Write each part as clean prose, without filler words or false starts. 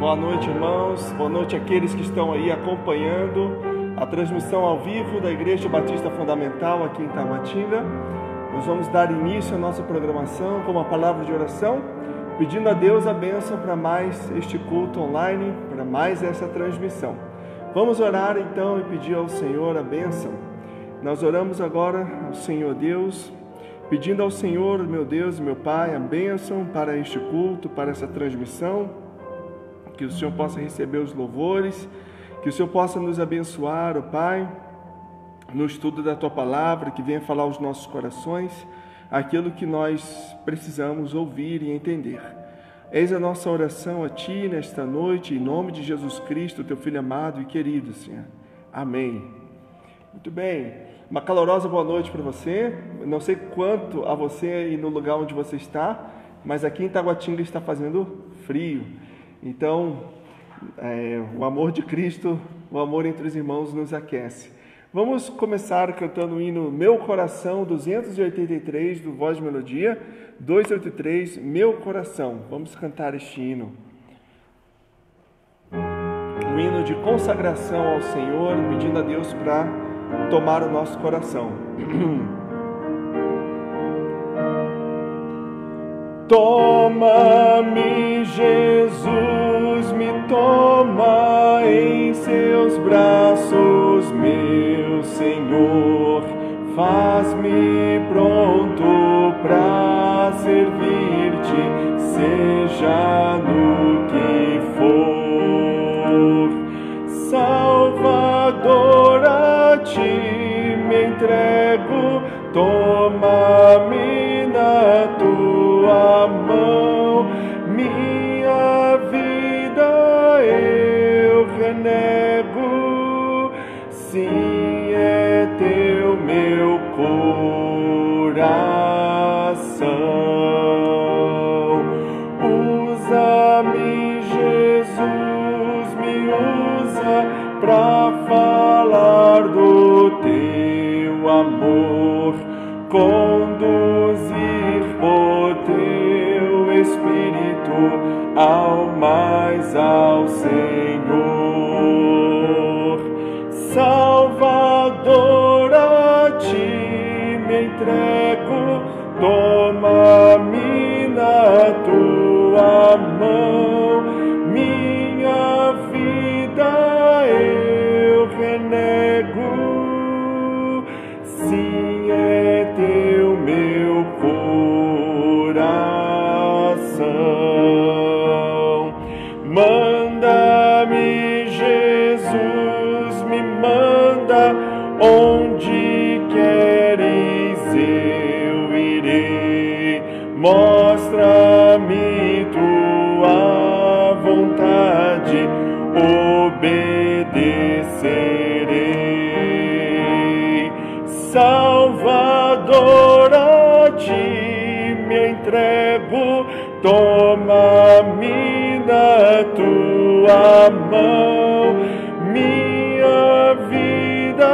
Boa noite, irmãos. Boa noite àqueles que estão aí acompanhando a transmissão ao vivo da Igreja Batista Fundamental aqui em Taguatinga. Nós vamos dar início à nossa programação com uma palavra de oração, pedindo a Deus a bênção para mais este culto online, para mais essa transmissão. Vamos orar então e pedir ao Senhor a bênção. Nós oramos agora ao Senhor Deus, pedindo ao Senhor, meu Deus e meu Pai, a bênção para este culto, para essa transmissão, que o Senhor possa receber os louvores, que o Senhor possa nos abençoar, ó Pai, no estudo da Tua Palavra, que venha falar aos nossos corações aquilo que nós precisamos ouvir e entender. Eis a nossa oração a Ti nesta noite, em nome de Jesus Cristo, Teu Filho amado e querido, Senhor. Amém. Muito bem. Uma calorosa boa noite para você. Não sei quanto a você e no lugar onde você está, mas aqui em Taguatinga está fazendo frio. Então, o amor de Cristo, o amor entre os irmãos nos aquece. Vamos começar cantando o hino Meu Coração 283 do Voz de Melodia, 283, Meu Coração. Vamos cantar este hino. Um hino de consagração ao Senhor, pedindo a Deus para tomar o nosso coração. Toma-me, Jesus, me toma em seus braços, meu Senhor. Faz-me pronto para servir-te, seja no que for. Salvador, a ti me entrego, toma-me na tua mão, minha vida eu renego, sim, é teu meu coração. Usa-me, Jesus, me usa pra falar do teu amor, conduzir o teu Espírito ao mais ao Senhor. Salvador, a ti me entrego, toma-me na tua mão, minha vida eu renego, sim, é teu meu coração. Manda-me, Jesus, me manda, onde queres eu irei, mostra-me tua vontade, obedecerei. Salvador, a ti me entrego, toma-me na tua mão, minha vida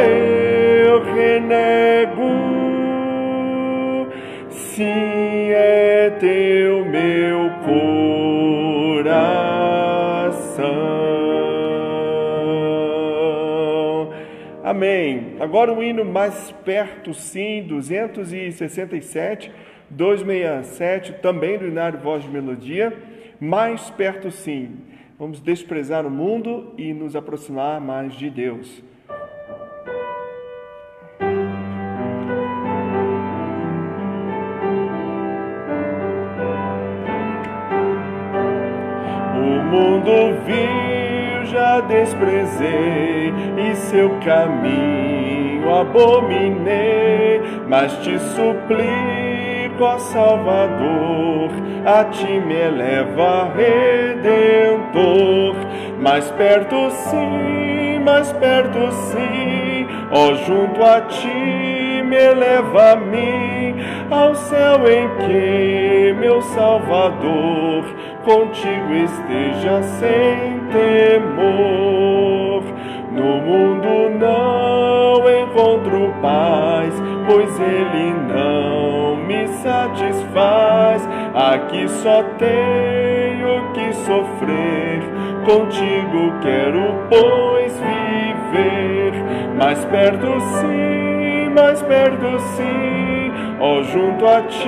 eu renego, sim, é teu meu coração. Amém. Agora o hino Mais Perto Sim, 267, 267, também do Inário Voz de Melodia, Mais Perto Sim. Vamos desprezar o mundo e nos aproximar mais de Deus. O mundo vil já desprezei e seu caminho abominei, mas te suplico, ó Salvador, a ti me eleva, Redentor. Mais perto sim, ó, junto a ti me eleva a mim, ao céu em que, meu Salvador, contigo esteja sem temor. No mundo não encontro paz, pois ele não me satisfaz. Aqui só tenho que sofrer, contigo quero, pois, viver. Mais perto sim, ó, junto a ti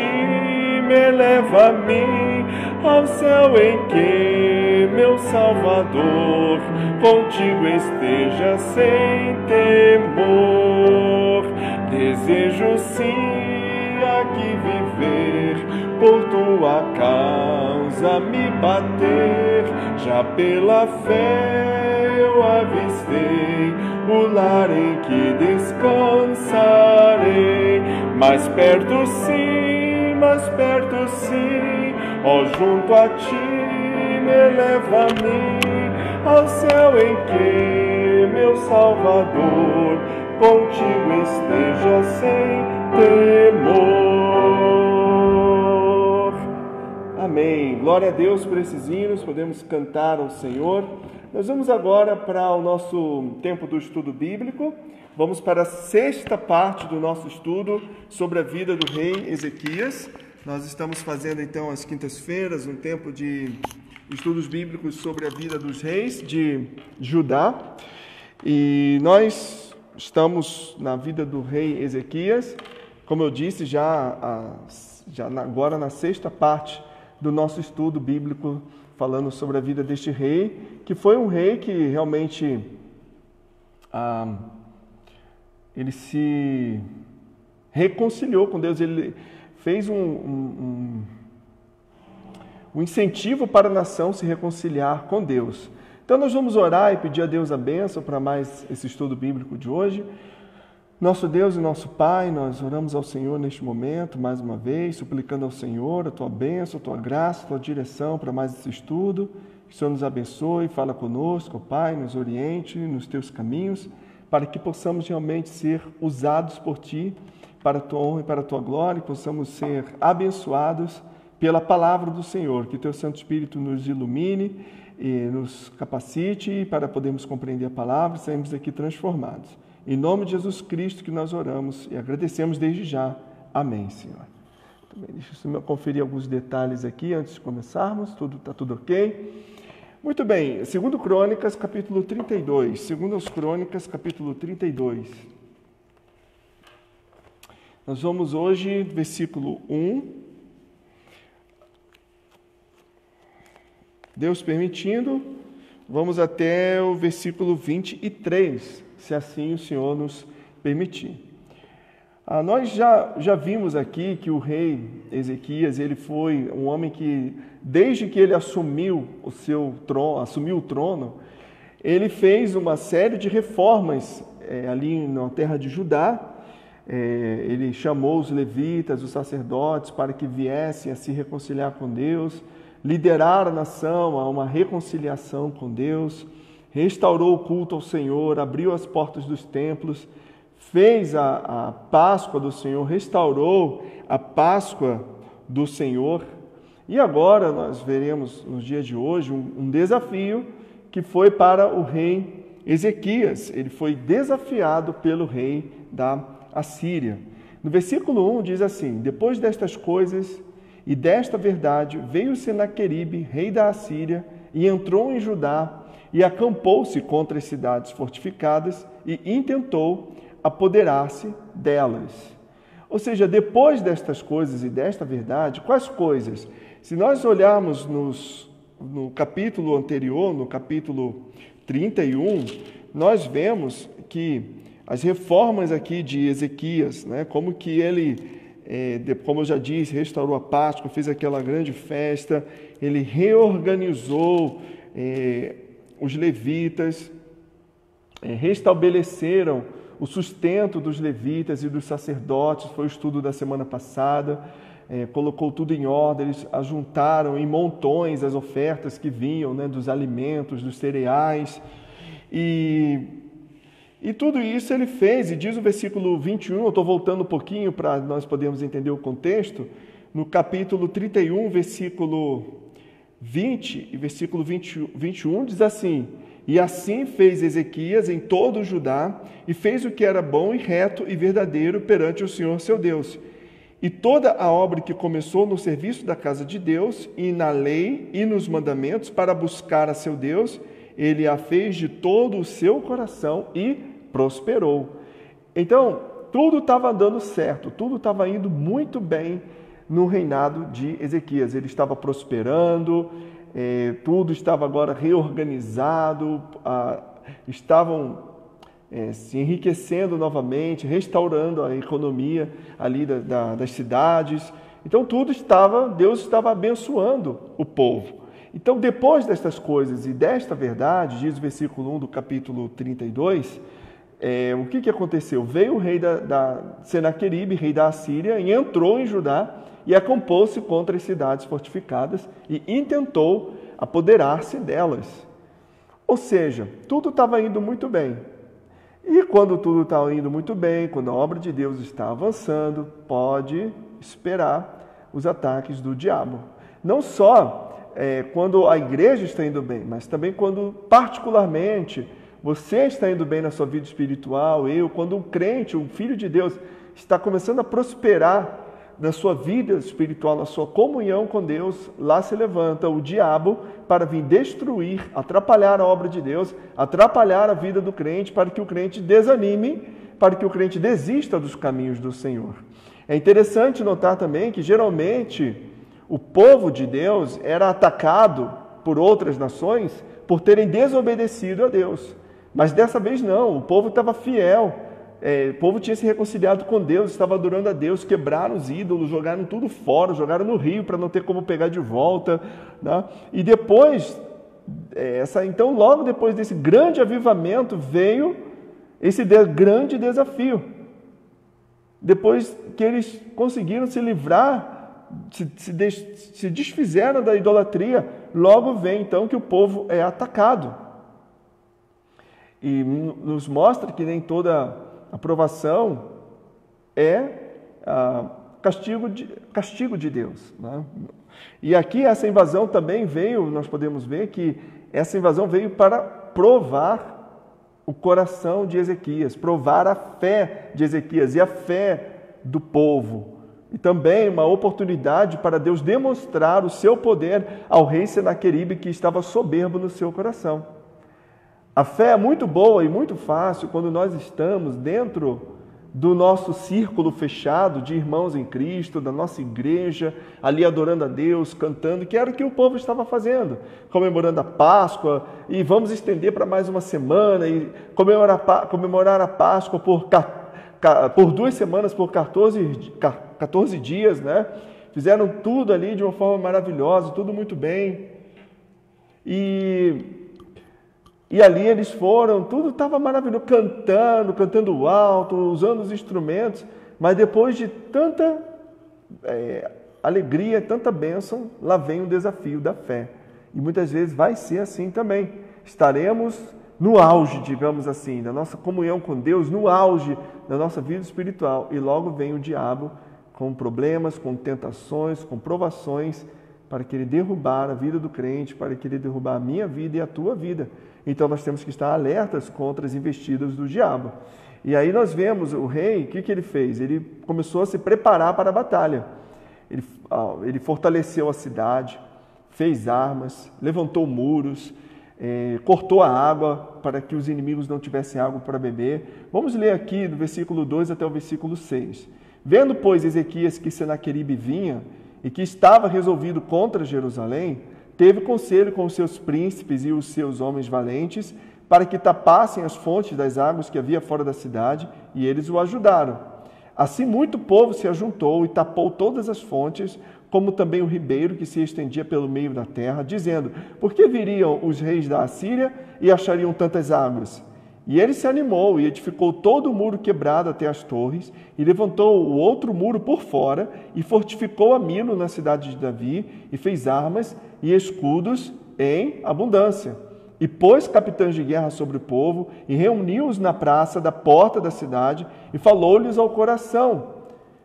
me eleva a mim, ao céu em que meu Salvador contigo esteja sem temor. Desejo sim aqui viver, por tua causa me bater. Já pela fé eu avistei o lar em que descansarei. Mais perto sim, ó, junto a ti me eleva a mim, ao céu em que meu Salvador contigo esteja sem temor. Amém. Glória a Deus por esses hinos, podemos cantar ao Senhor. Nós vamos agora para o nosso tempo do estudo bíblico. Vamos para a sexta parte do nosso estudo sobre a vida do rei Ezequias. Nós estamos fazendo então às quintas-feiras um tempo de estudos bíblicos sobre a vida dos reis de Judá. E nós estamos na vida do rei Ezequias, como eu disse, agora na sexta parte do nosso estudo bíblico, falando sobre a vida deste rei, que foi um rei que realmente ele se reconciliou com Deus, ele fez um incentivo para a nação se reconciliar com Deus. Então nós vamos orar e pedir a Deus a bênção para mais esse estudo bíblico de hoje. Nosso Deus e nosso Pai, nós oramos ao Senhor neste momento, mais uma vez, suplicando ao Senhor a Tua bênção, a Tua graça, a Tua direção para mais esse estudo. Que o Senhor nos abençoe, fala conosco, Pai, nos oriente nos Teus caminhos, para que possamos realmente ser usados por Ti, para a Tua honra e para a Tua glória, e possamos ser abençoados pela palavra do Senhor. Que Teu Santo Espírito nos ilumine e nos capacite para podermos compreender a palavra e sairmos daqui transformados. Em nome de Jesus Cristo que nós oramos e agradecemos desde já. Amém, Senhor. Também deixa eu conferir alguns detalhes aqui antes de começarmos. Está tudo ok? Muito bem. 2 Crônicas, capítulo 32. 2 Crônicas, capítulo 32. Nós vamos hoje, versículo 1. Deus permitindo, vamos até o versículo 23, se assim o Senhor nos permitir. Nós já vimos aqui que o rei Ezequias, ele foi um homem que, desde que ele assumiu o trono, ele fez uma série de reformas ali na terra de Judá. Ele chamou os levitas, os sacerdotes, para que viessem a se reconciliar com Deus, liderar a nação a uma reconciliação com Deus, restaurou o culto ao Senhor, abriu as portas dos templos, fez a Páscoa do Senhor, restaurou a Páscoa do Senhor. E agora nós veremos nos dias de hoje um desafio que foi para o rei Ezequias. Ele foi desafiado pelo rei da Assíria. No versículo 1 diz assim: depois destas coisas e desta verdade, veio Senaqueribe, rei da Assíria, e entrou em Judá, e acampou-se contra as cidades fortificadas, e intentou apoderar-se delas. Ou seja, depois destas coisas e desta verdade, quais coisas? Se nós olharmos no capítulo anterior, no capítulo 31, nós vemos que as reformas aqui de Ezequias, como que ele, como eu já disse, restaurou a Páscoa, fez aquela grande festa, ele reorganizou os levitas, restabeleceram o sustento dos levitas e dos sacerdotes, foi o estudo da semana passada, colocou tudo em ordem, eles ajuntaram em montões as ofertas que vinham dos alimentos, dos cereais, e tudo isso ele fez, e diz o versículo 21, eu estou voltando um pouquinho para nós podermos entender o contexto, no capítulo 31, versículo 20 e versículo 21, diz assim: e assim fez Ezequias em todo o Judá, e fez o que era bom e reto e verdadeiro perante o Senhor seu Deus. E toda a obra que começou no serviço da casa de Deus, e na lei e nos mandamentos, para buscar a seu Deus, ele a fez de todo o seu coração e prosperou. Então, tudo estava dando certo, tudo estava indo muito bem no reinado de Ezequias. Ele estava prosperando, tudo estava agora reorganizado, estavam se enriquecendo novamente, restaurando a economia ali das cidades. Então Deus estava abençoando o povo. Então, depois destas coisas e desta verdade, diz o versículo 1 do capítulo 32, o que aconteceu? Veio o rei da Senaqueribe, rei da Assíria, e entrou em Judá e acampou-se contra as cidades fortificadas e intentou apoderar-se delas. Ou seja, tudo estava indo muito bem. E quando tudo está indo muito bem, quando a obra de Deus está avançando, pode esperar os ataques do diabo. Não só quando a igreja está indo bem, mas também quando, particularmente, você está indo bem na sua vida espiritual, quando um crente, um filho de Deus, está começando a prosperar na sua vida espiritual, na sua comunhão com Deus, lá se levanta o diabo para vir destruir, atrapalhar a obra de Deus, atrapalhar a vida do crente, para que o crente desanime, para que o crente desista dos caminhos do Senhor. É interessante notar também que, geralmente, o povo de Deus era atacado por outras nações por terem desobedecido a Deus. Mas dessa vez não, o povo estava fiel. O povo tinha se reconciliado com Deus, estava adorando a Deus, quebraram os ídolos, jogaram tudo fora, jogaram no rio para não ter como pegar de volta, né? E depois, então logo depois desse grande avivamento, veio esse grande desafio. Depois que eles conseguiram se livrar, se desfizeram da idolatria, logo vem então que o povo é atacado. E nos mostra que nem toda aprovação é castigo de Deus, né? E aqui essa invasão também veio, nós podemos ver que essa invasão veio para provar o coração de Ezequias, provar a fé de Ezequias e a fé do povo. E também uma oportunidade para Deus demonstrar o seu poder ao rei Senaqueribe, que estava soberbo no seu coração. A fé é muito boa e muito fácil quando nós estamos dentro do nosso círculo fechado de irmãos em Cristo, da nossa igreja, ali adorando a Deus, cantando, que era o que o povo estava fazendo, comemorando a Páscoa, e vamos estender para mais uma semana, e comemorar a Páscoa por 2 semanas, por 14 dias, né? Fizeram tudo ali de uma forma maravilhosa, tudo muito bem. E ali eles foram, tudo estava maravilhoso, cantando alto, usando os instrumentos, mas depois de tanta alegria, tanta bênção, lá vem o desafio da fé. E muitas vezes vai ser assim também. Estaremos no auge, digamos assim, da nossa comunhão com Deus, no auge da nossa vida espiritual, e logo vem o diabo com problemas, com tentações, com provações, para querer derrubar a vida do crente, para querer derrubar a minha vida e a tua vida. Então nós temos que estar alertas contra as investidas do diabo. E aí nós vemos o rei, o que ele fez? Ele começou a se preparar para a batalha. Ele fortaleceu a cidade, fez armas, levantou muros, cortou a água para que os inimigos não tivessem água para beber. Vamos ler aqui do versículo 2 até o versículo 6. Vendo, pois, Ezequias que Senaqueribe vinha e que estava resolvido contra Jerusalém, teve conselho com os seus príncipes e os seus homens valentes para que tapassem as fontes das águas que havia fora da cidade, e eles o ajudaram. Assim muito povo se ajuntou e tapou todas as fontes, como também o ribeiro que se estendia pelo meio da terra, dizendo: por que viriam os reis da Assíria e achariam tantas águas? E ele se animou e edificou todo o muro quebrado até as torres, e levantou o outro muro por fora, e fortificou a Milo na cidade de Davi, e fez armas e escudos em abundância. E pôs capitães de guerra sobre o povo, e reuniu-os na praça da porta da cidade, e falou-lhes ao coração,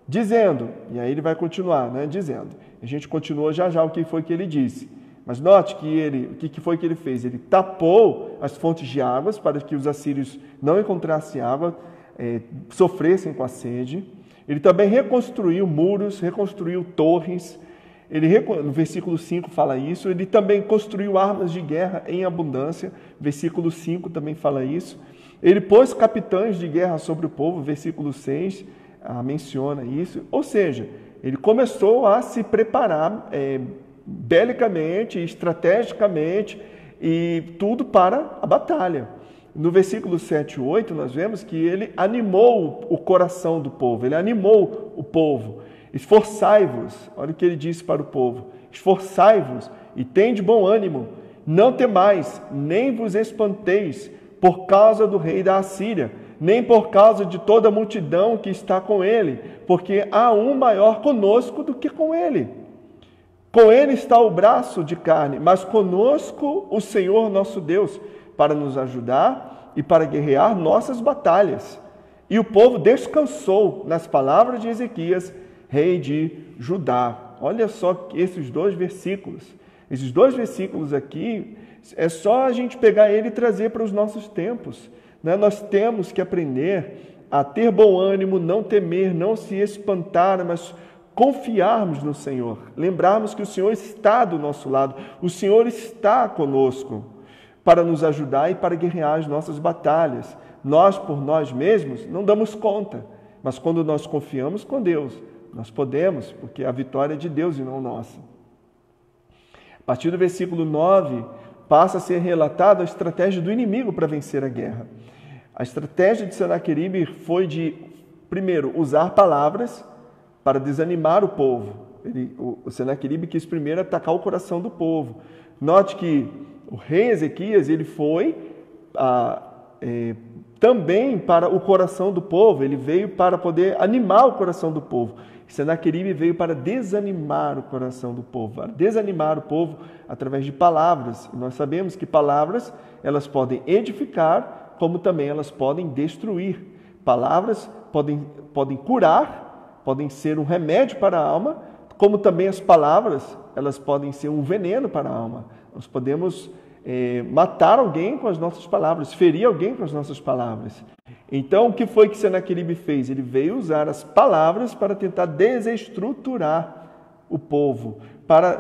dizendo, e aí ele vai continuar, dizendo, a gente continua já o que foi que ele disse. Mas note que o que foi que ele fez? Ele tapou as fontes de águas para que os assírios não encontrassem água, sofressem com a sede. Ele também reconstruiu muros, reconstruiu torres. No versículo 5 fala isso. Ele também construiu armas de guerra em abundância. Versículo 5 também fala isso. Ele pôs capitães de guerra sobre o povo. Versículo 6 menciona isso. Ou seja, ele começou a se preparar belicamente, estrategicamente, e tudo para a batalha. No versículo 7 e 8, nós vemos que ele animou o coração do povo, ele animou o povo. Esforçai-vos, olha o que ele disse para o povo, esforçai-vos e tende bom ânimo, não temais, nem vos espanteis por causa do rei da Assíria, nem por causa de toda a multidão que está com ele, porque há um maior conosco do que com ele. Com ele está o braço de carne, mas conosco o Senhor nosso Deus, para nos ajudar e para guerrear nossas batalhas. E o povo descansou nas palavras de Ezequias, rei de Judá. Olha só esses dois versículos. Esses dois versículos aqui, é só a gente pegar ele e trazer para os nossos tempos. Nós temos que aprender a ter bom ânimo, não temer, não se espantar, mas confiarmos no Senhor. Lembrarmos que o Senhor está do nosso lado. O Senhor está conosco para nos ajudar e para guerrear as nossas batalhas. Nós, por nós mesmos, não damos conta, mas quando nós confiamos com Deus, nós podemos, porque a vitória é de Deus e não nossa. A partir do versículo 9, passa a ser relatada a estratégia do inimigo para vencer a guerra. A estratégia de Senaqueribe foi de, primeiro, usar palavras para desanimar o povo. O Senaqueribe quis primeiro atacar o coração do povo. Note que o rei Ezequias, ele foi também para o coração do povo, ele veio para poder animar o coração do povo. Senaqueribe veio para desanimar o coração do povo, para desanimar o povo através de palavras. E nós sabemos que palavras, elas podem edificar, como também elas podem destruir. Palavras podem curar, podem ser um remédio para a alma, como também as palavras, elas podem ser um veneno para a alma. Nós podemos matar alguém com as nossas palavras, ferir alguém com as nossas palavras. Então, o que foi que Senaqueribe fez? Ele veio usar as palavras para tentar desestruturar o povo, para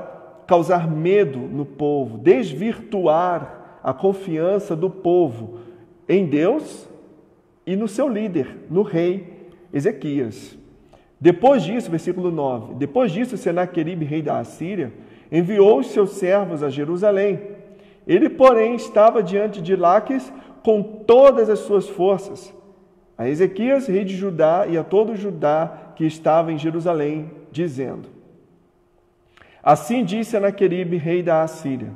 causar medo no povo, desvirtuar a confiança do povo em Deus e no seu líder, no rei Ezequias. Depois disso, versículo 9, depois disso, Senaqueribe, rei da Assíria, enviou os seus servos a Jerusalém. Ele, porém, estava diante de Laques com todas as suas forças, a Ezequias, rei de Judá, e a todo Judá que estava em Jerusalém, dizendo: assim disse Senaqueribe, rei da Assíria: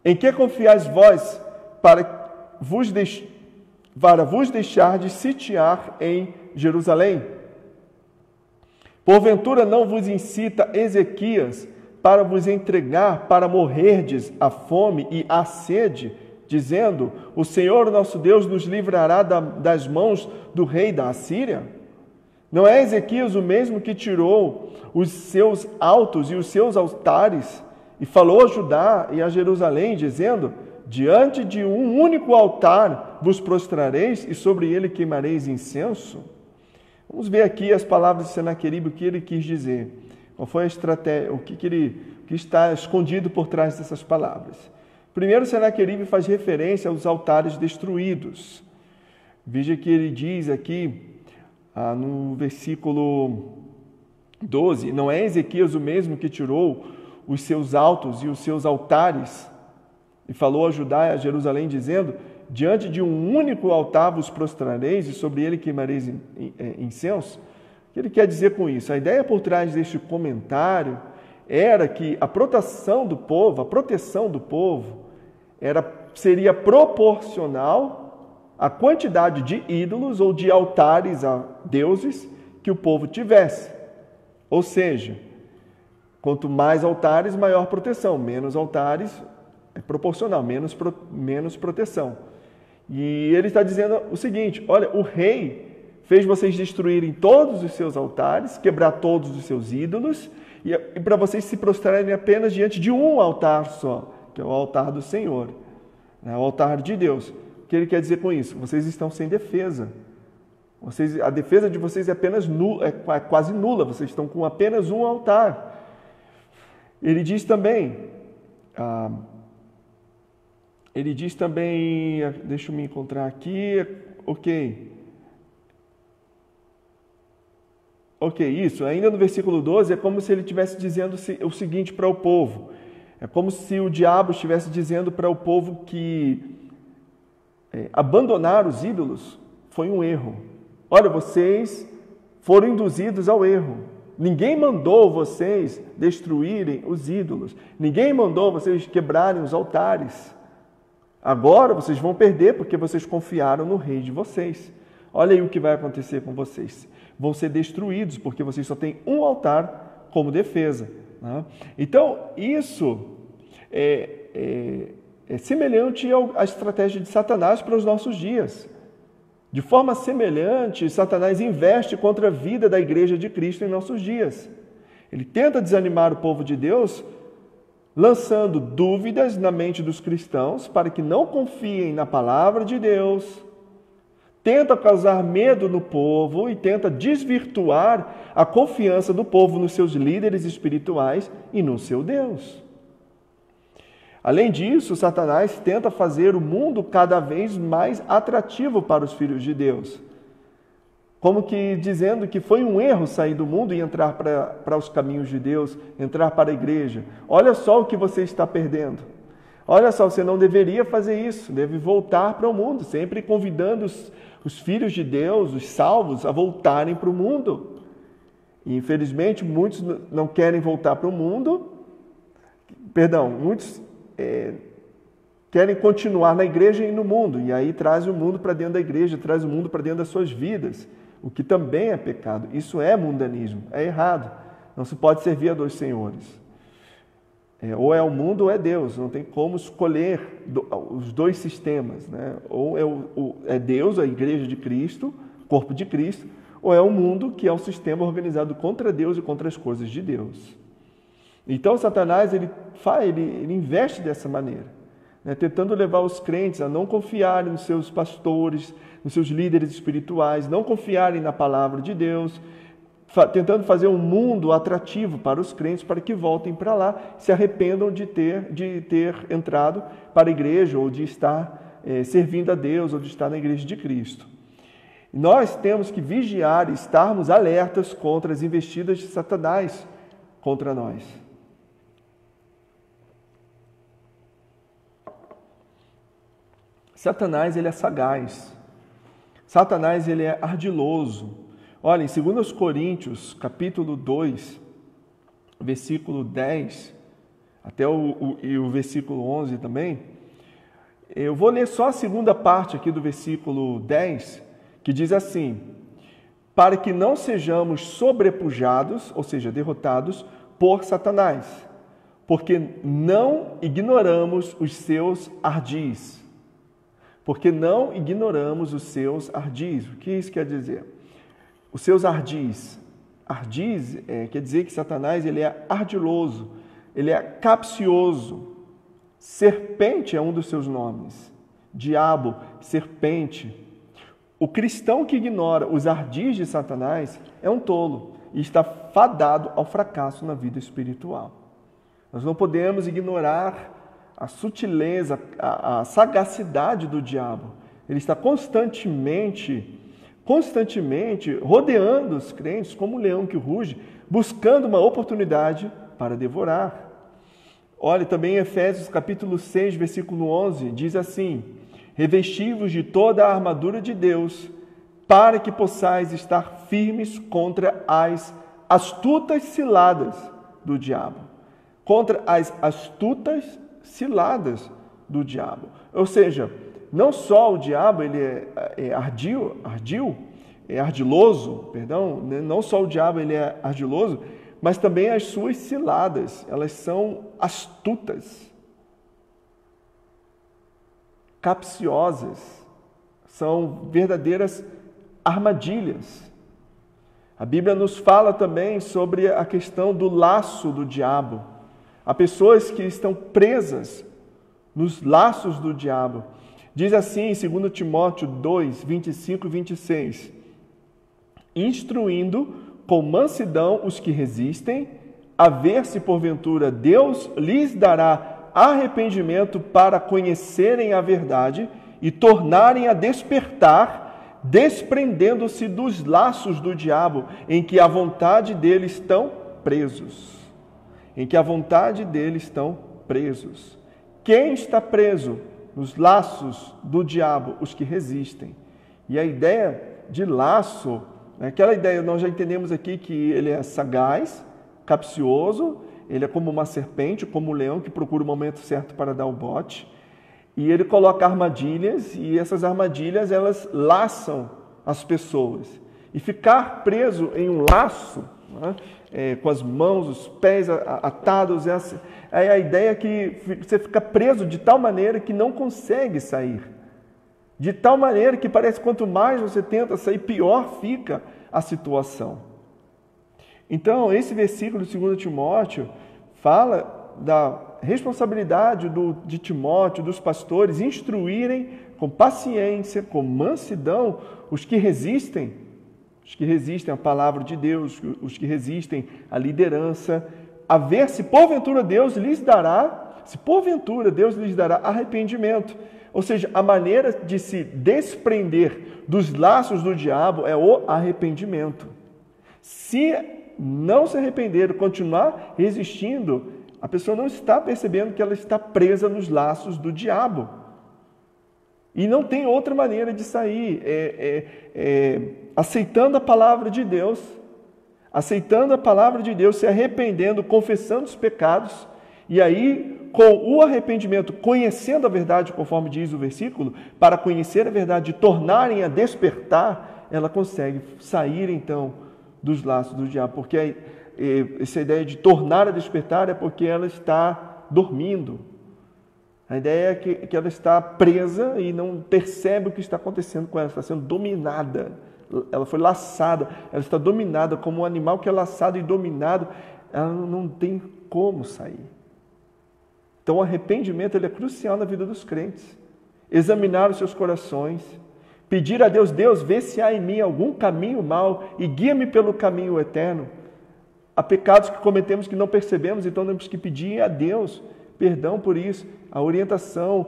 em que confiais vós para vos deixar de sitiar em Jerusalém? Porventura não vos incita Ezequias para vos entregar, para morrerdes à fome e à sede, dizendo: o Senhor nosso Deus nos livrará das mãos do rei da Assíria? Não é Ezequias o mesmo que tirou os seus altos e os seus altares e falou a Judá e a Jerusalém, dizendo: diante de um único altar vos prostrareis e sobre ele queimareis incenso? Vamos ver aqui as palavras de Senaqueribe, o que ele quis dizer. Qual foi a estratégia, o que está escondido por trás dessas palavras? Primeiro, Senaqueribe faz referência aos altares destruídos. Veja que ele diz aqui, no versículo 12, não é Ezequias o mesmo que tirou os seus altos e os seus altares e falou a Judá e a Jerusalém, dizendo: diante de um único altar vos prostrareis e sobre ele queimareis incenso? O que ele quer dizer com isso? A ideia por trás deste comentário era que a proteção do povo seria proporcional à quantidade de ídolos ou de altares a deuses que o povo tivesse. Ou seja, quanto mais altares, maior proteção. Menos altares, é proporcional, menos proteção. E ele está dizendo o seguinte: olha, o rei fez vocês destruírem todos os seus altares, quebrar todos os seus ídolos, e para vocês se prostrarem apenas diante de um altar só, que é o altar do Senhor, o altar de Deus. O que ele quer dizer com isso? Vocês estão sem defesa. A defesa de vocês é apenas nula, é quase nula. Vocês estão com apenas um altar. Ele diz também, deixa eu me encontrar aqui, ok, isso, ainda no versículo 12, é como se ele estivesse dizendo o seguinte para o povo, é como se o diabo estivesse dizendo para o povo que abandonar os ídolos foi um erro. Olha, vocês foram induzidos ao erro. Ninguém mandou vocês destruírem os ídolos. Ninguém mandou vocês quebrarem os altares. Agora vocês vão perder porque vocês confiaram no rei de vocês. Olha aí o que vai acontecer com vocês. Vão ser destruídos porque vocês só têm um altar como defesa. Né? Então, isso é semelhante à estratégia de Satanás para os nossos dias. De forma semelhante, Satanás investe contra a vida da Igreja de Cristo em nossos dias. Ele tenta desanimar o povo de Deus, lançando dúvidas na mente dos cristãos para que não confiem na palavra de Deus, tenta causar medo no povo e tenta desvirtuar a confiança do povo nos seus líderes espirituais e no seu Deus. Além disso, Satanás tenta fazer o mundo cada vez mais atrativo para os filhos de Deus. Como que dizendo que foi um erro sair do mundo e entrar para os caminhos de Deus, entrar para a igreja. Olha só o que você está perdendo. Olha só, você não deveria fazer isso, deve voltar para o mundo, sempre convidando os filhos de Deus, os salvos, a voltarem para o mundo. E, infelizmente, muitos não querem voltar para o mundo, muitos querem continuar na igreja e no mundo, e aí traz o mundo para dentro da igreja, traz o mundo para dentro das suas vidas, o que também é pecado. Isso é mundanismo, é errado. Não se pode servir a dois senhores. Ou é o mundo ou é Deus, não tem como escolher os dois sistemas. Né? Ou é Deus, a igreja de Cristo, corpo de Cristo, ou é o mundo, que é um sistema organizado contra Deus e contra as coisas de Deus. Então, Satanás ele investe dessa maneira, né? Tentando levar os crentes a não confiarem nos seus pastores, nos seus líderes espirituais, não confiarem na palavra de Deus, tentando fazer um mundo atrativo para os crentes, para que voltem para lá, se arrependam de ter entrado para a igreja, ou de estar servindo a Deus, ou de estar na igreja de Cristo. Nós temos que vigiar e estarmos alertas contra as investidas de Satanás contra nós. Satanás, ele é sagaz. Satanás, ele é ardiloso. Olha, em 2 Coríntios, capítulo 2, versículo 10, até o versículo 11 também, eu vou ler só a segunda parte aqui do versículo 10, que diz assim: para que não sejamos sobrepujados, ou seja, derrotados, por Satanás, porque não ignoramos os seus ardis. Porque não ignoramos os seus ardis. O que isso quer dizer? Os seus ardis. Ardis quer dizer que Satanás ele é ardiloso, ele é capcioso. Serpente é um dos seus nomes. Diabo, serpente. O cristão que ignora os ardis de Satanás é um tolo e está fadado ao fracasso na vida espiritual. Nós não podemos ignorar a sutileza, a sagacidade do diabo. Ele está constantemente rodeando os crentes como um leão que ruge, buscando uma oportunidade para devorar. Olha, também em Efésios capítulo 6, versículo 11, diz assim: revesti-vos de toda a armadura de Deus, para que possais estar firmes contra as astutas ciladas do diabo. Contra as astutas ciladas do diabo. Ou seja, não só o diabo ele é ardiloso, não só o diabo ele é ardiloso, mas também as suas ciladas, elas são astutas, capciosas, são verdadeiras armadilhas. A Bíblia nos fala também sobre a questão do laço do diabo. Há pessoas que estão presas nos laços do diabo. Diz assim em 2 Timóteo 2, 25 e 26, instruindo com mansidão os que resistem, a ver se porventura Deus lhes dará arrependimento para conhecerem a verdade e tornarem a despertar, desprendendo-se dos laços do diabo, em que a vontade dele estão presos. Em que a vontade dele estão presos. Quem está preso nos laços do diabo? Os que resistem. E a ideia de laço, aquela ideia, nós já entendemos aqui que ele é sagaz, capcioso, ele é como uma serpente, como um leão que procura o momento certo para dar o bote. E ele coloca armadilhas, e essas armadilhas, elas laçam as pessoas. E ficar preso em um laço, né, com as mãos, os pés atados, é a ideia que você fica preso de tal maneira que não consegue sair. De tal maneira que parece que quanto mais você tenta sair, pior fica a situação. Então, esse versículo de 2 Timóteo fala da responsabilidade de Timóteo, dos pastores, instruírem com paciência, com mansidão, os que resistem à palavra de Deus, os que resistem à liderança, a ver se porventura Deus lhes dará arrependimento. Ou seja, a maneira de se desprender dos laços do diabo é o arrependimento. Se não se arrepender, continuar resistindo, a pessoa não está percebendo que ela está presa nos laços do diabo. E não tem outra maneira de sair, aceitando a palavra de Deus, se arrependendo, confessando os pecados, e aí, com o arrependimento, conhecendo a verdade, conforme diz o versículo, para conhecer a verdade e tornarem a despertar, ela consegue sair, então, dos laços do diabo. Porque essa ideia de tornar a despertar é porque ela está dormindo. A ideia é que ela está presa e não percebe o que está acontecendo com ela, está sendo dominada. Ela foi laçada, ela está dominada como um animal que é laçado e dominado, ela não tem como sair. Então o arrependimento ele é crucial na vida dos crentes. Examinar os seus corações, pedir a Deus, Deus, vê se há em mim algum caminho mau e guia-me pelo caminho eterno. Há pecados que cometemos que não percebemos, então temos que pedir a Deus perdão por isso, a orientação,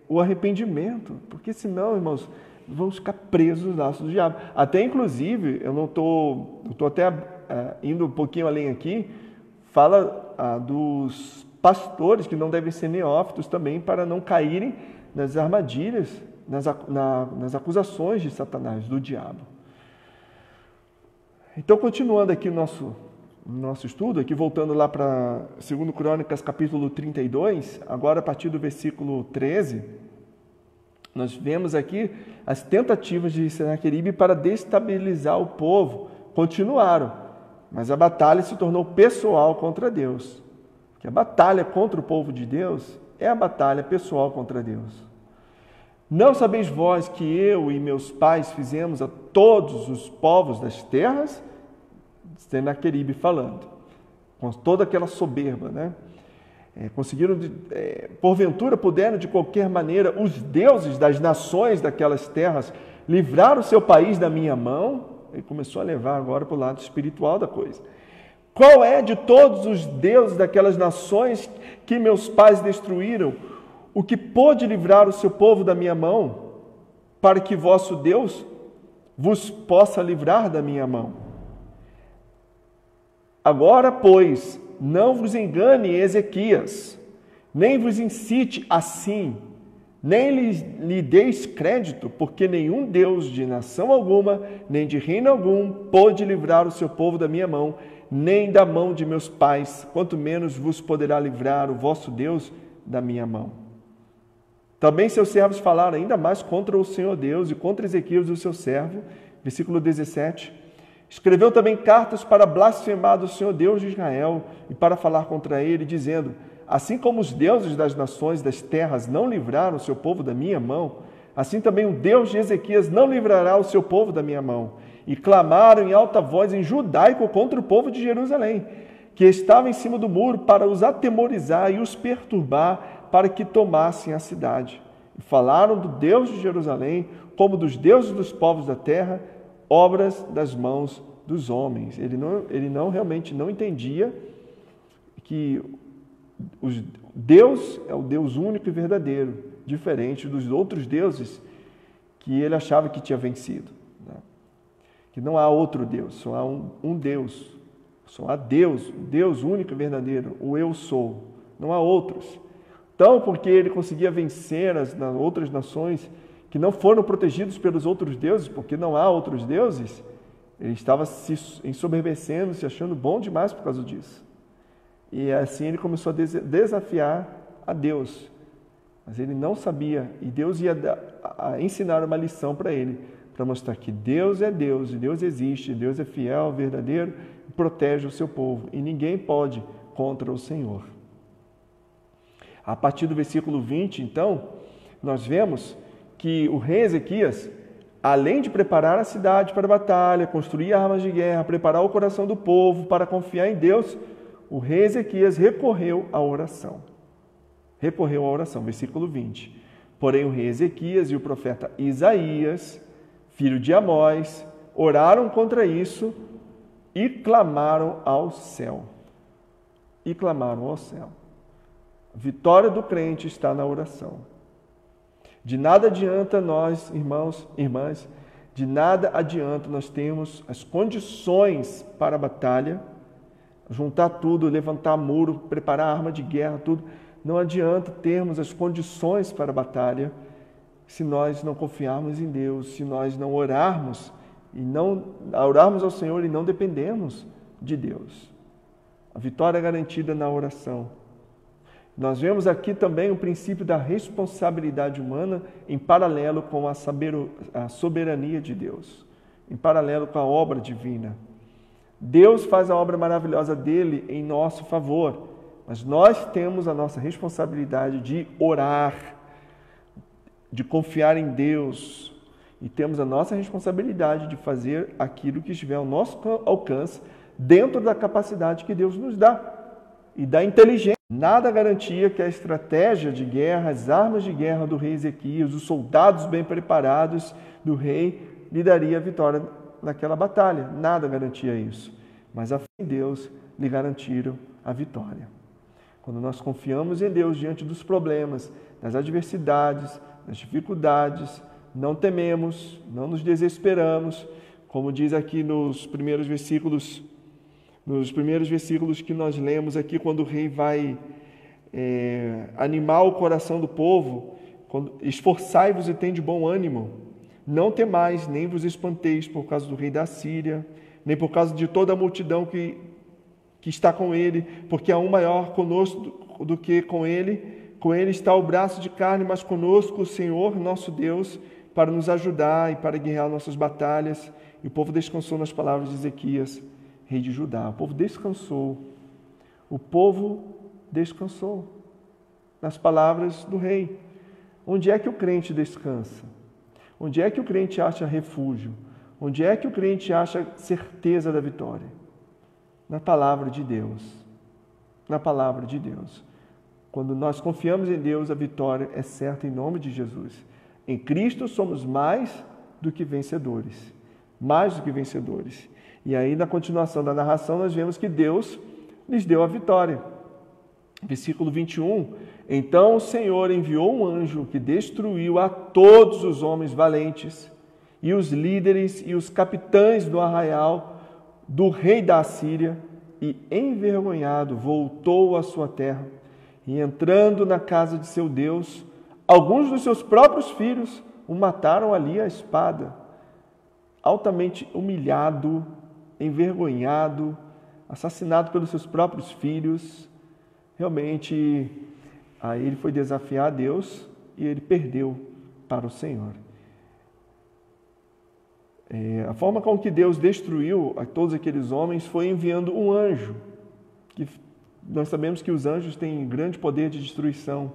o arrependimento, porque senão, irmãos, vamos ficar presos nos laços do diabo. Até inclusive, eu estou até indo um pouquinho além aqui, fala dos pastores que não devem ser neófitos também para não caírem nas armadilhas, nas acusações de Satanás, do diabo. Então, continuando aqui o nosso estudo, aqui voltando lá para 2 Crônicas, capítulo 32, agora a partir do versículo 13, nós vemos aqui as tentativas de Senaqueribe para destabilizar o povo. Continuaram, mas a batalha se tornou pessoal contra Deus. Porque a batalha contra o povo de Deus é a batalha pessoal contra Deus. Não sabeis vós que eu e meus pais fizemos a todos os povos das terras? Senaqueribe falando, com toda aquela soberba, né? Conseguiram, porventura puderam de qualquer maneira os deuses das nações daquelas terras livrar o seu país da minha mão? Ele começou a levar agora para o lado espiritual da coisa. Qual é de todos os deuses daquelas nações que meus pais destruíram, o que pôde livrar o seu povo da minha mão, para que vosso Deus vos possa livrar da minha mão? Agora, pois, não vos engane Ezequias, nem vos incite assim, nem lhe deis crédito, porque nenhum Deus de nação alguma, nem de reino algum, pôde livrar o seu povo da minha mão, nem da mão de meus pais, quanto menos vos poderá livrar o vosso Deus da minha mão. Também seus servos falaram ainda mais contra o Senhor Deus e contra Ezequias, o seu servo, versículo 17. Escreveu também cartas para blasfemar do Senhor Deus de Israel e para falar contra ele, dizendo: assim como os deuses das nações das terras não livraram o seu povo da minha mão, assim também o Deus de Ezequias não livrará o seu povo da minha mão. E clamaram em alta voz em judaico contra o povo de Jerusalém, que estava em cima do muro, para os atemorizar e os perturbar, para que tomassem a cidade. E falaram do Deus de Jerusalém, como dos deuses dos povos da terra, obras das mãos dos homens. Ele não realmente não entendia que Deus é o Deus único e verdadeiro, diferente dos outros deuses que ele achava que tinha vencido. Né? Que não há outro Deus, só há um Deus. Só há Deus, o Deus único e verdadeiro, o eu sou. Não há outros. Então, porque ele conseguia vencer as outras nações que não foram protegidos pelos outros deuses, porque não há outros deuses, ele estava se ensoberbecendo, se achando bom demais por causa disso. E assim ele começou a desafiar a Deus. Mas ele não sabia, e Deus ia ensinar uma lição para ele, para mostrar que Deus é Deus, e Deus existe, Deus é fiel, verdadeiro, e protege o seu povo, e ninguém pode contra o Senhor. A partir do versículo 20, então, nós vemos que o rei Ezequias, além de preparar a cidade para a batalha, construir armas de guerra, preparar o coração do povo para confiar em Deus, o rei Ezequias recorreu à oração. Recorreu à oração, versículo 20. Porém, o rei Ezequias e o profeta Isaías, filho de Amós, oraram contra isso e clamaram ao céu. E clamaram ao céu. A vitória do crente está na oração. De nada adianta nós, irmãos, irmãs, de nada adianta nós termos as condições para a batalha, juntar tudo, levantar muro, preparar arma de guerra, tudo. Não adianta termos as condições para a batalha se nós não confiarmos em Deus, se nós não orarmos ao Senhor e não dependermos de Deus. A vitória é garantida na oração. Nós vemos aqui também o princípio da responsabilidade humana em paralelo com a soberania de Deus, em paralelo com a obra divina. Deus faz a obra maravilhosa dele em nosso favor, mas nós temos a nossa responsabilidade de orar, de confiar em Deus, e temos a nossa responsabilidade de fazer aquilo que estiver ao nosso alcance, dentro da capacidade que Deus nos dá e da inteligência. Nada garantia que a estratégia de guerra, as armas de guerra do rei Ezequias, os soldados bem preparados do rei, lhe daria a vitória naquela batalha. Nada garantia isso. Mas a fé em Deus lhe garantiram a vitória. Quando nós confiamos em Deus diante dos problemas, das adversidades, das dificuldades, não tememos, não nos desesperamos, como diz aqui nos primeiros versículos que nós lemos aqui, quando o rei vai animar o coração do povo, esforçai-vos e tende bom ânimo, não temais, nem vos espanteis por causa do rei da Síria, nem por causa de toda a multidão que está com ele, porque há um maior conosco do que com ele está o braço de carne, mas conosco o Senhor, nosso Deus, para nos ajudar e para guerrear nossas batalhas. E o povo descansou nas palavras de Ezequias, rei de Judá. O povo descansou. O povo descansou nas palavras do rei. Onde é que o crente descansa? Onde é que o crente acha refúgio? Onde é que o crente acha certeza da vitória? Na palavra de Deus. Na palavra de Deus. Quando nós confiamos em Deus, a vitória é certa em nome de Jesus. Em Cristo somos mais do que vencedores. Mais do que vencedores. E aí, na continuação da narração, nós vemos que Deus lhes deu a vitória. Versículo 21. Então o Senhor enviou um anjo que destruiu a todos os homens valentes e os líderes e os capitães do arraial do rei da Assíria, e envergonhado voltou à sua terra, e entrando na casa de seu Deus, alguns dos seus próprios filhos o mataram ali à espada. Altamente humilhado, envergonhado, assassinado pelos seus próprios filhos, realmente aí ele foi desafiar a Deus e ele perdeu para o Senhor. A forma com que Deus destruiu a todos aqueles homens foi enviando um anjo, que nós sabemos que os anjos têm grande poder de destruição.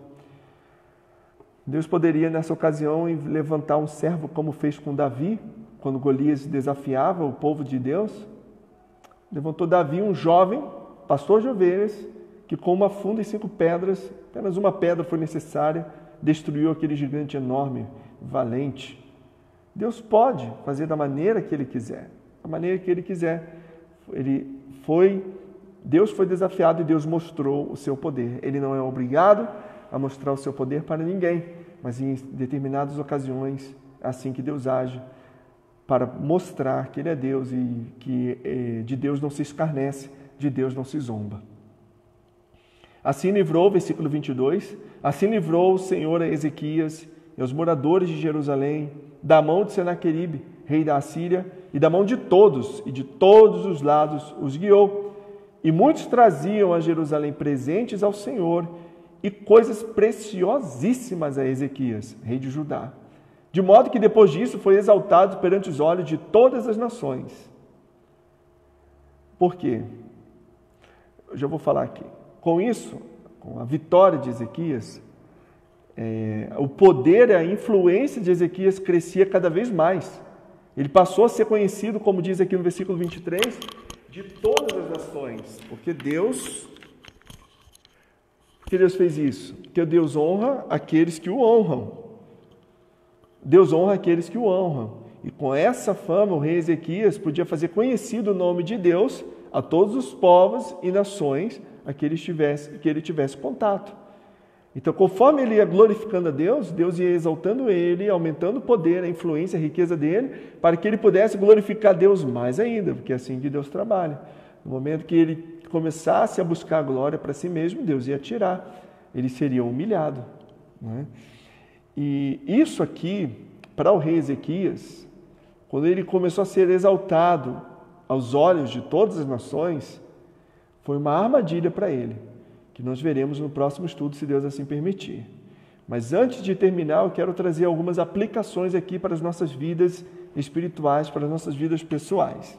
Deus poderia, nessa ocasião, levantar um servo, como fez com Davi, quando Golias desafiava o povo de Deus. Levantou Davi, um jovem, pastor de ovelhas, que com uma funda e 5 pedras, apenas uma pedra foi necessária, destruiu aquele gigante enorme, valente. Deus pode fazer da maneira que Ele quiser. Da maneira que Ele quiser. Deus foi desafiado e Deus mostrou o seu poder. Ele não é obrigado a mostrar o seu poder para ninguém, mas em determinadas ocasiões é assim que Deus age, para mostrar que Ele é Deus e que de Deus não se escarnece, de Deus não se zomba. Assim livrou, versículo 22, assim livrou o Senhor a Ezequias e aos moradores de Jerusalém da mão de Senaqueribe, rei da Assíria, e da mão de todos, e de todos os lados os guiou. E muitos traziam a Jerusalém presentes ao Senhor e coisas preciosíssimas a Ezequias, rei de Judá. De modo que depois disso foi exaltado perante os olhos de todas as nações. Por quê? Eu já vou falar aqui. Com isso, com a vitória de Ezequias, o poder e a influência de Ezequias crescia cada vez mais. Ele passou a ser conhecido, como diz aqui no versículo 23, de todas as nações. Porque Deus fez isso? Porque Deus honra aqueles que o honram. Deus honra aqueles que o honram. E com essa fama, o rei Ezequias podia fazer conhecido o nome de Deus a todos os povos e nações a que ele tivesse contato. Então, conforme ele ia glorificando a Deus, Deus ia exaltando ele, aumentando o poder, a influência, a riqueza dele, para que ele pudesse glorificar a Deus mais ainda, porque é assim que Deus trabalha. No momento que ele começasse a buscar a glória para si mesmo, Deus ia tirar, ele seria humilhado, né? E isso aqui, para o rei Ezequias, quando ele começou a ser exaltado aos olhos de todas as nações, foi uma armadilha para ele, que nós veremos no próximo estudo, se Deus assim permitir. Mas antes de terminar, eu quero trazer algumas aplicações aqui para as nossas vidas espirituais, para as nossas vidas pessoais.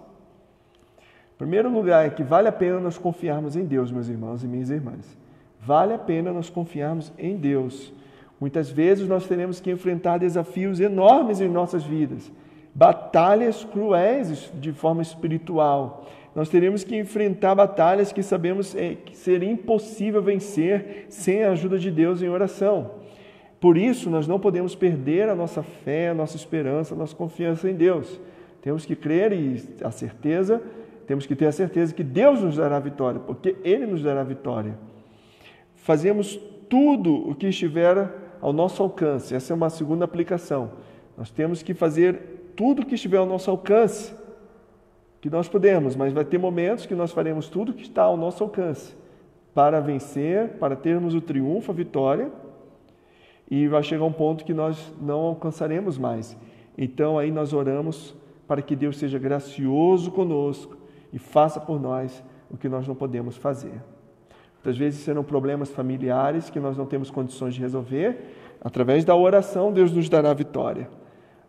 Em primeiro lugar, é que vale a pena nós confiarmos em Deus, meus irmãos e minhas irmãs. Vale a pena nós confiarmos em Deus. Muitas vezes nós teremos que enfrentar desafios enormes em nossas vidas, batalhas cruéis de forma espiritual. Nós teremos que enfrentar batalhas que sabemos que seria impossível vencer sem a ajuda de Deus em oração. Por isso, nós não podemos perder a nossa fé, a nossa esperança, a nossa confiança em Deus. Temos que crer temos que ter a certeza que Deus nos dará a vitória, porque Ele nos dará a vitória. Fazemos tudo o que estiver ao nosso alcance. Essa é uma segunda aplicação. Nós temos que fazer tudo o que estiver ao nosso alcance, que nós podemos, mas vai ter momentos que nós faremos tudo que está ao nosso alcance para vencer, para termos o triunfo, a vitória, e vai chegar um ponto que nós não alcançaremos mais. Então aí nós oramos para que Deus seja gracioso conosco e faça por nós o que nós não podemos fazer. Muitas vezes serão problemas familiares que nós não temos condições de resolver. Através da oração, Deus nos dará a vitória.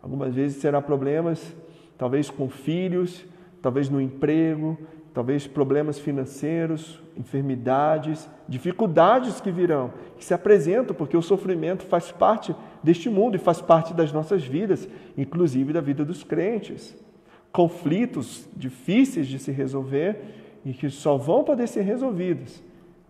Algumas vezes serão problemas, talvez com filhos, talvez no emprego, talvez problemas financeiros, enfermidades, dificuldades que virão, que se apresentam, porque o sofrimento faz parte deste mundo e faz parte das nossas vidas, inclusive da vida dos crentes. Conflitos difíceis de se resolver e que só vão poder ser resolvidos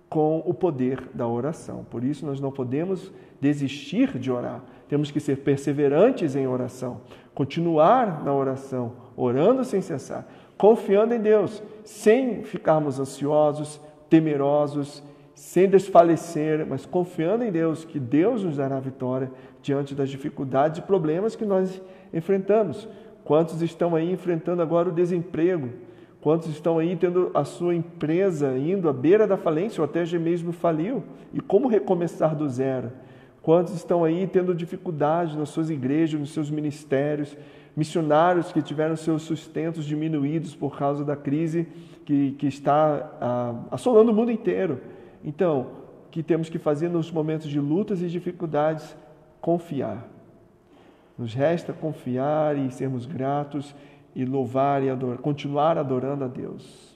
com o poder da oração. Por isso, nós não podemos desistir de orar. Temos que ser perseverantes em oração, continuar na oração, orando sem cessar, confiando em Deus, sem ficarmos ansiosos, temerosos, sem desfalecer, mas confiando em Deus, que Deus nos dará a vitória diante das dificuldades e problemas que nós enfrentamos. Quantos estão aí enfrentando agora o desemprego? Quantos estão aí tendo a sua empresa indo à beira da falência ou até mesmo faliu? E como recomeçar do zero? Quantos estão aí tendo dificuldade nas suas igrejas, nos seus ministérios? Missionários que tiveram seus sustentos diminuídos por causa da crise que está assolando o mundo inteiro. Então, o que temos que fazer nos momentos de lutas e dificuldades? Confiar. Nos resta confiar e sermos gratos e louvar e adorar, continuar adorando a Deus.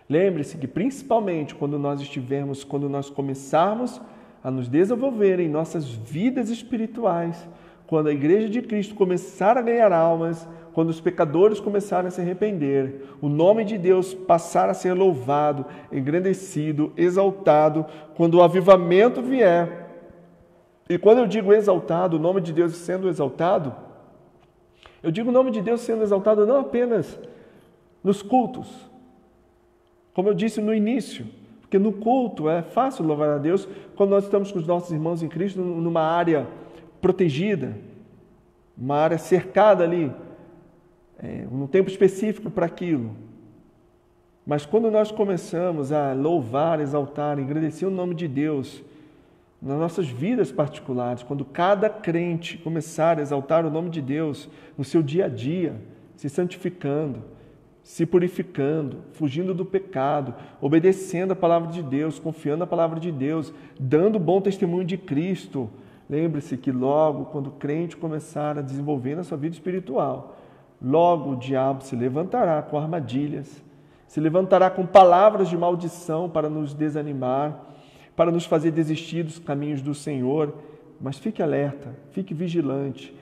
Lembre-se que principalmente quando nós começarmos a nos desenvolver em nossas vidas espirituais, quando a Igreja de Cristo começar a ganhar almas, quando os pecadores começarem a se arrepender, o nome de Deus passar a ser louvado, engrandecido, exaltado, quando o avivamento vier. E quando eu digo exaltado, o nome de Deus sendo exaltado, Eu digo o nome de Deus sendo exaltado não apenas nos cultos, como eu disse no início, porque no culto é fácil louvar a Deus quando nós estamos com os nossos irmãos em Cristo numa área protegida, uma área cercada ali, um tempo específico para aquilo. Mas quando nós começamos a louvar, exaltar, engrandecer o nome de Deus nas nossas vidas particulares, quando cada crente começar a exaltar o nome de Deus no seu dia a dia, se santificando, se purificando, fugindo do pecado, obedecendo a palavra de Deus, confiando na palavra de Deus, dando bom testemunho de Cristo. Lembre-se que logo, quando o crente começar a desenvolver na sua vida espiritual, logo o diabo se levantará com armadilhas, se levantará com palavras de maldição para nos desanimar, para nos fazer desistir dos caminhos do Senhor. Mas fique alerta, fique vigilante,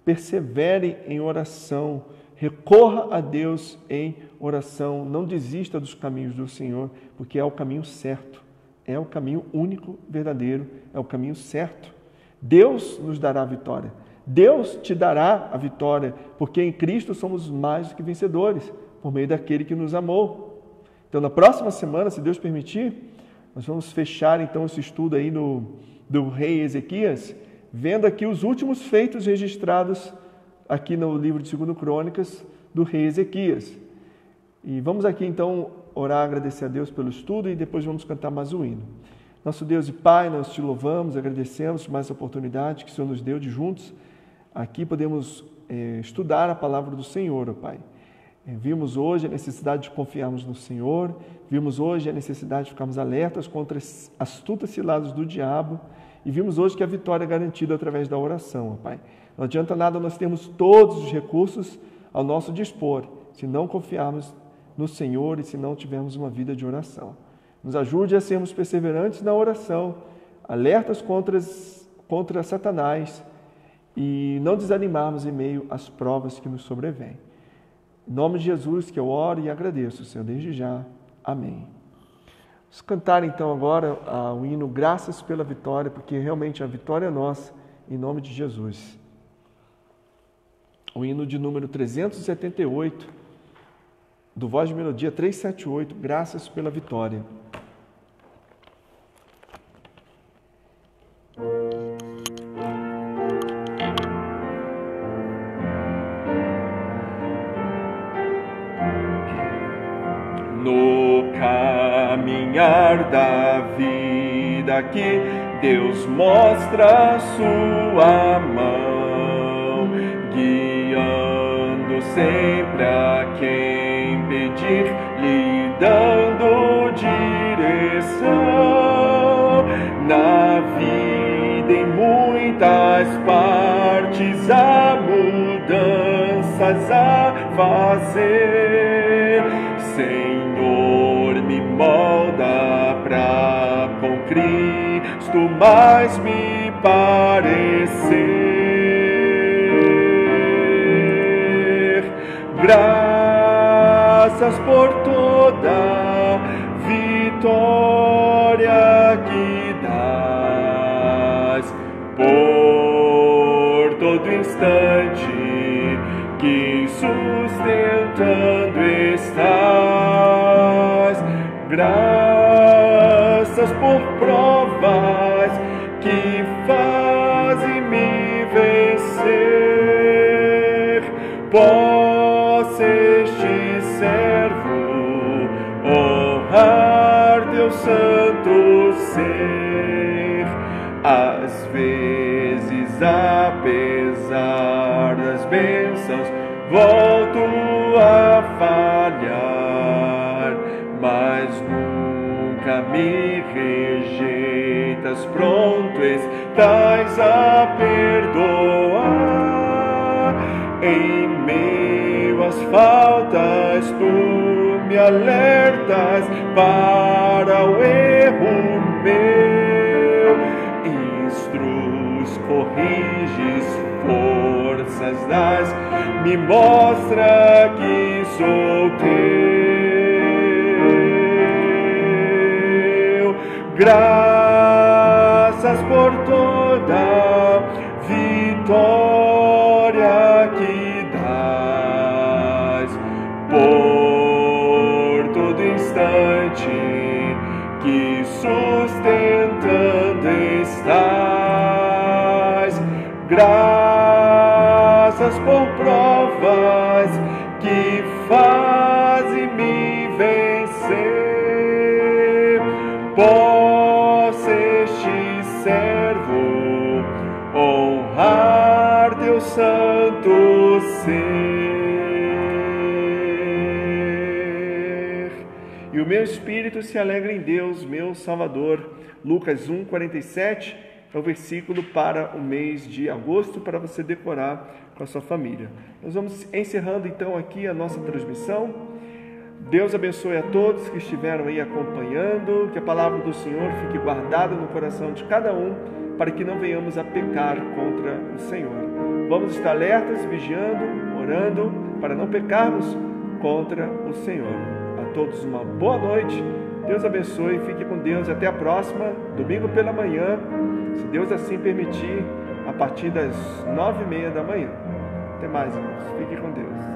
persevere em oração, recorra a Deus em oração, não desista dos caminhos do Senhor, porque é o caminho certo, é o caminho único, verdadeiro, é o caminho certo. Deus nos dará a vitória, Deus te dará a vitória, porque em Cristo somos mais do que vencedores, por meio daquele que nos amou. Então, na próxima semana, se Deus permitir, nós vamos fechar então esse estudo aí do rei Ezequias, vendo aqui os últimos feitos registrados aqui no livro de 2 Crônicas do rei Ezequias. E vamos aqui então orar, agradecer a Deus pelo estudo e depois vamos cantar mais um hino. Nosso Deus e Pai, nós te louvamos, agradecemos por mais essa oportunidade que o Senhor nos deu de juntos aqui podemos estudar a palavra do Senhor, ó Pai. Vimos hoje a necessidade de confiarmos no Senhor, vimos hoje a necessidade de ficarmos alertas contra as astutas ciladas do diabo e vimos hoje que a vitória é garantida através da oração, ó Pai. Não adianta nada nós termos todos os recursos ao nosso dispor, se não confiarmos no Senhor e se não tivermos uma vida de oração. Nos ajude a sermos perseverantes na oração, alertas contra Satanás e não desanimarmos em meio às provas que nos sobrevêm. Em nome de Jesus que eu oro e agradeço, Senhor, desde já. Amém. Vamos cantar então agora o hino Graças pela Vitória, porque realmente a vitória é nossa, em nome de Jesus. O hino de número 378, do Voz de Melodia 378, Graças pela Vitória. No caminhar da vida que Deus mostra a sua mão, guiando sempre a quem pedir, lhe dando direção. Na vida em muitas partes há mudanças a fazer. Senhor, me molda pra com Cristo mais me parecer. Graças por toda vitória que dás, por todo instante que sustentando estás. Graças por provas que fazem-me vencer. Possa este servo honrar teu santo ser. Às vezes, apesar das bênçãos, volto a falhar, mas nunca me rejeitas, pronto estás a perdoar. Em meio às faltas tu me alertas para o erro meu, instrus, corriges, forças das, me mostra que sou teu. Graças por toda vitória que dás, Graças por provas que fazem-me vencer. Possa este servo honrar teu santo ser. E o meu espírito se alegra em Deus, meu Salvador. Lucas 1:47 é o versículo para o mês de agosto, para você decorar com a sua família. Nós vamos encerrando então aqui a nossa transmissão. Deus abençoe a todos que estiveram aí acompanhando, que a palavra do Senhor fique guardada no coração de cada um, para que não venhamos a pecar contra o Senhor. Vamos estar alertas, vigiando, orando, para não pecarmos contra o Senhor. A todos uma boa noite, Deus abençoe, fique com Deus e até a próxima, domingo pela manhã, se Deus assim permitir, a partir das 9:30 da manhã. Até mais, irmãos. Fique com Deus.